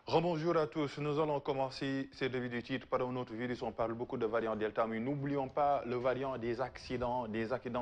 Rebonjour à tous. Nous allons commencer cette revue du titre par un autre virus. On parle beaucoup de variant Delta, mais n'oublions pas le variant des accidents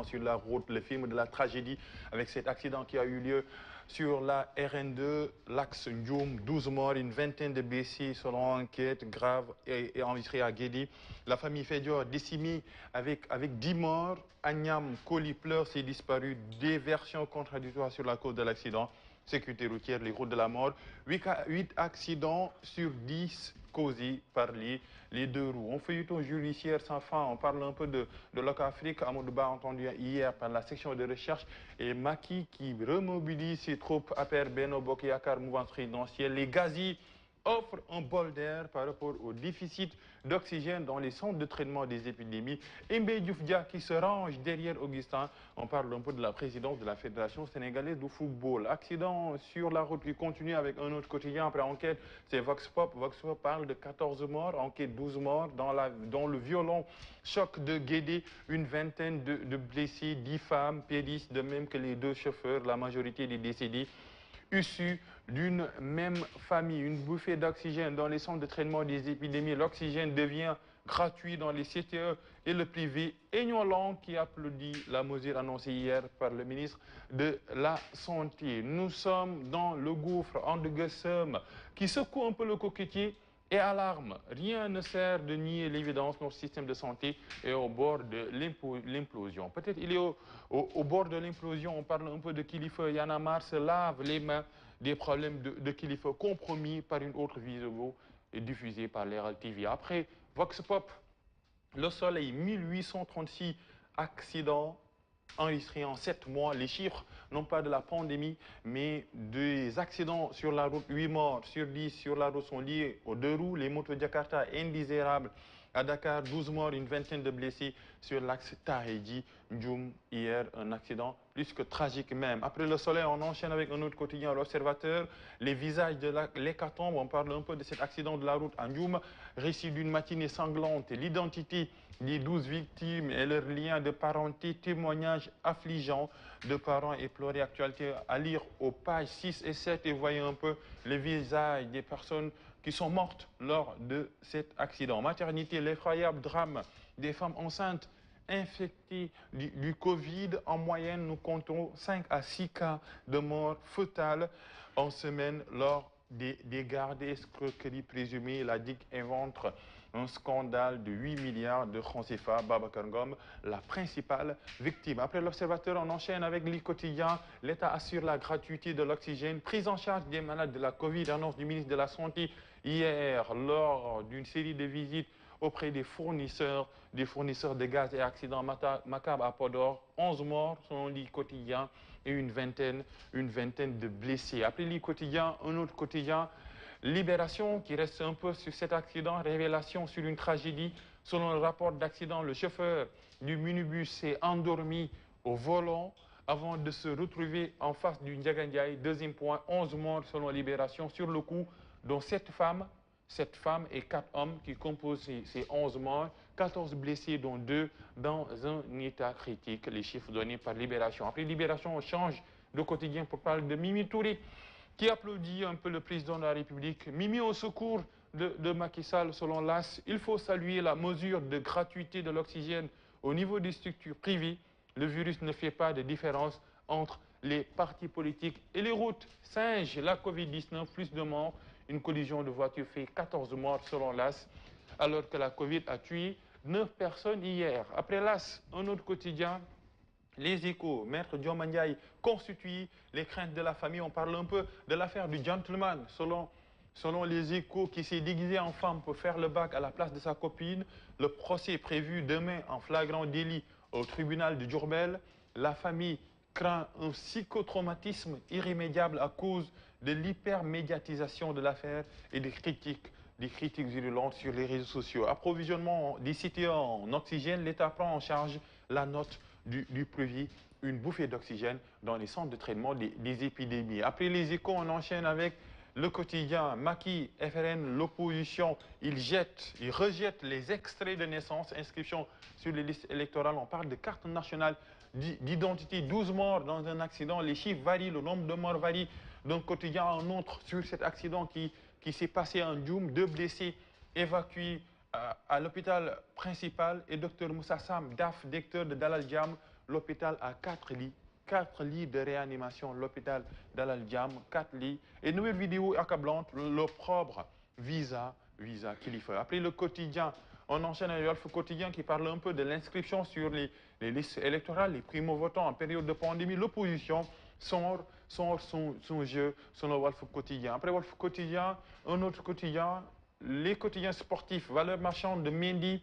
sur la route, le film de la tragédie avec cet accident qui a eu lieu sur la RN2, l'axe Ndioum, 12 morts, une vingtaine de blessés selon enquête grave et enregistrée à Guédi. La famille Fédior décimée avec 10 morts. Agnam Koli pleure, s'est disparu. Des versions contradictoires sur la cause de l'accident. Sécurité routière, les routes de la mort. 8 accidents sur 10 causés par les deux roues. On fait un judiciaire sans fin. On parle un peu de Locafrique. Amadouba entendu hier par la section de recherche. Et Maki qui remobilise ses troupes à Beno Bokyakar, mouvance présidentielle. Les gazis offre un bol d'air par rapport au déficit d'oxygène dans les centres de traitement des épidémies. Mbe Dioufdia qui se range derrière Augustin. On parle un peu de la présidence de la Fédération sénégalaise du football. Accident sur la route qui continue avec un autre quotidien après enquête. C'est Vox Pop. Vox Pop parle de 14 morts, enquête 12 morts dans le violent choc de Guédé. Une vingtaine de blessés, 10 femmes périsent, de même que les 2 chauffeurs, la majorité des décédés issus d'une même famille. Une bouffée d'oxygène dans les centres de traitement des épidémies. L'oxygène devient gratuit dans les CTE et le privé. Aignan qui applaudit la mesure annoncée hier par le ministre de la Santé. Nous sommes dans le gouffre en de Guessem qui secoue un peu le coquetier et alarme. Rien ne sert de nier l'évidence. Notre système de santé est au bord de l'implosion. Peut-être il est au bord de l'implosion. On parle un peu de Kilifeu. Yanamar se lave les mains des problèmes de Kilifeu compromis par une autre vidéo diffusée par l'Herald TV. Après Vox Pop, le soleil, 1836 accidents enregistrés en 7 mois. Les chiffres, non pas de la pandémie, mais des accidents sur la route. 8 morts sur 10 sur la route sont liés aux 2 roues. Les motos Jakarta indésirables. À Dakar, 12 morts, une vingtaine de blessés sur l'axe Tahedi, Ndioum. Hier, un accident plus que tragique même. Après le soleil, on enchaîne avec un autre quotidien, l'Observateur. Les visages de l'hécatombe, on parle un peu de cet accident de la route à Ndioum. Récit d'une matinée sanglante, l'identité des 12 victimes et leurs liens de parenté, témoignages affligeants de parents éplorés. Actualité à lire aux pages 6 et 7 et voyez un peu les visages des personnes qui sont mortes lors de cet accident. Maternité, l'effroyable drame des femmes enceintes infectées du Covid. En moyenne, nous comptons 5 à 6 cas de mort fœtale en semaine lors des gardes escroqueries présumées. La DIC invente un scandale de 8 milliards de francs CFA. Babacar Ngom, la principale victime. Après l'Observateur, on enchaîne avec les quotidiens. L'État assure la gratuité de l'oxygène. Prise en charge des malades de la Covid, annonce du ministre de la Santé hier lors d'une série de visites auprès des fournisseurs de gaz et accidents macabres à Podor. 11 morts selon les quotidiens et une vingtaine de blessés. Après les quotidiens, un autre quotidien, Libération qui reste un peu sur cet accident, révélation sur une tragédie. Selon le rapport d'accident, le chauffeur du minibus s'est endormi au volant avant de se retrouver en face du Ndiagandiaï. Deuxième point, 11 morts selon Libération sur le coup, dont 7 femmes et 4 hommes qui composent ces 11 morts, 14 blessés dont 2 dans un état critique, les chiffres donnés par Libération. Après Libération, on change de quotidien pour parler de Mimi Touré, qui applaudit un peu le président de la République. Mimi au secours de Macky Sall, selon l'AS. Il faut saluer la mesure de gratuité de l'oxygène au niveau des structures privées. Le virus ne fait pas de différence entre les partis politiques et les routes. Singe, la Covid-19, plus de morts. Une collision de voiture fait 14 morts selon l'AS, alors que la Covid a tué 9 personnes hier. Après l'AS, un autre quotidien, les Échos, Maître Diomandiaï constitue les craintes de la famille. On parle un peu de l'affaire du gentleman, selon les Échos, qui s'est déguisé en femme pour faire le bac à la place de sa copine. Le procès est prévu demain en flagrant délit au tribunal de Diourbel. La famille craint un psychotraumatisme irrémédiable à cause de l'hypermédiatisation de l'affaire et des critiques virulentes sur les réseaux sociaux. Approvisionnement des cités en oxygène, l'État prend en charge la note du prévu, une bouffée d'oxygène dans les centres de traitement des épidémies. Après les Échos, on enchaîne avec le quotidien. Macky, FRN, l'opposition, il rejette les extraits de naissance, inscription sur les listes électorales. On parle de carte nationale d'identité, 12 morts dans un accident. Les chiffres varient, le nombre de morts varie d'un quotidien à un autre sur cet accident qui qui s'est passé en Djoum, 2 blessés évacués à l'hôpital principal et Dr Moussa Sam, DAF, directeur de Dalal Jam, l'hôpital a 4 lits. 4 lits de réanimation, l'hôpital Dalal Jam, 4 lits. Et nouvelle vidéo accablante, l'opprobre visa Kilifeu. Après le quotidien, on enchaîne avec Walf Quotidien qui parle un peu de l'inscription sur les listes électorales, les primo-votants en période de pandémie. L'opposition sort son jeu sur le Walf Quotidien. Après Walf Quotidien, un autre quotidien, les quotidiens sportifs, valeur marchande de Mendy,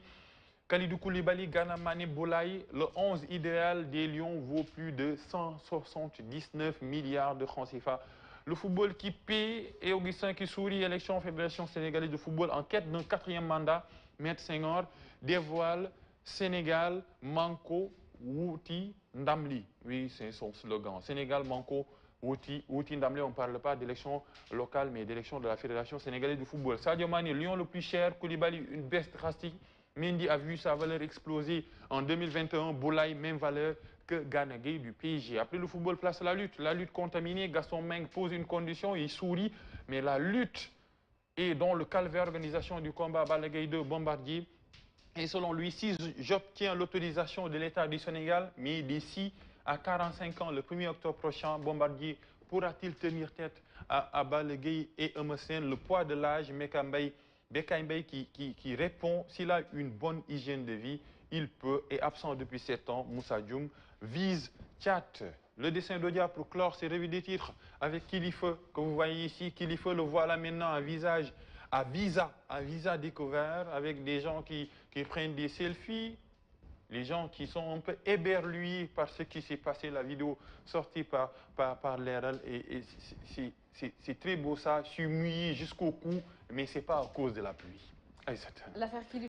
Kalidou Koulibaly, Gana Mané, Boulaye, le 11 idéal des Lions vaut plus de 179 milliards de francs CFA. Le football qui paie et Augustin qui sourit, élection Fédération sénégalaise de football en quête d'un 4e mandat, Maître Senghor dévoile Sénégal, Manko, Wouti, Ndamli. Oui, c'est son slogan. Sénégal, Manko, Wouti, Ndamli. On ne parle pas d'élection locale, mais d'élection de la Fédération sénégalaise de football. Sadio Mané, Lyon le plus cher, Koulibaly, une baisse drastique. Mendy a vu sa valeur exploser en 2021. Boulaye, même valeur que Gana Gueye du PSG. Après le football, place la lutte contaminée. Gaston Meng pose une condition, il sourit, mais la lutte est dans le calvaire organisation du combat Balla Gaye 2 Bombardier. Et selon lui, si j'obtiens l'autorisation de l'État du Sénégal, mais d'ici à 45 ans, le 1er octobre prochain, Bombardier pourra-t-il tenir tête à Balla Gaye et Eumeu Sène? Le poids de l'âge, Bécaye Mbaye qui répond, s'il a une bonne hygiène de vie, il peut, et absent depuis 7 ans, Moussa Dioum vise Tchad. Le dessin d'Odia pour clore ses revues des titres avec Kilifeu, que vous voyez ici. Kilifeu le voilà maintenant à visage, à visa découvert, avec des gens qui prennent des selfies, les gens qui sont un peu éberlués par ce qui s'est passé, la vidéo sortie par l'ERL, et c'est très beau ça, je suis mouillé jusqu'au cou, mais ce n'est pas à cause de la pluie. L'affaire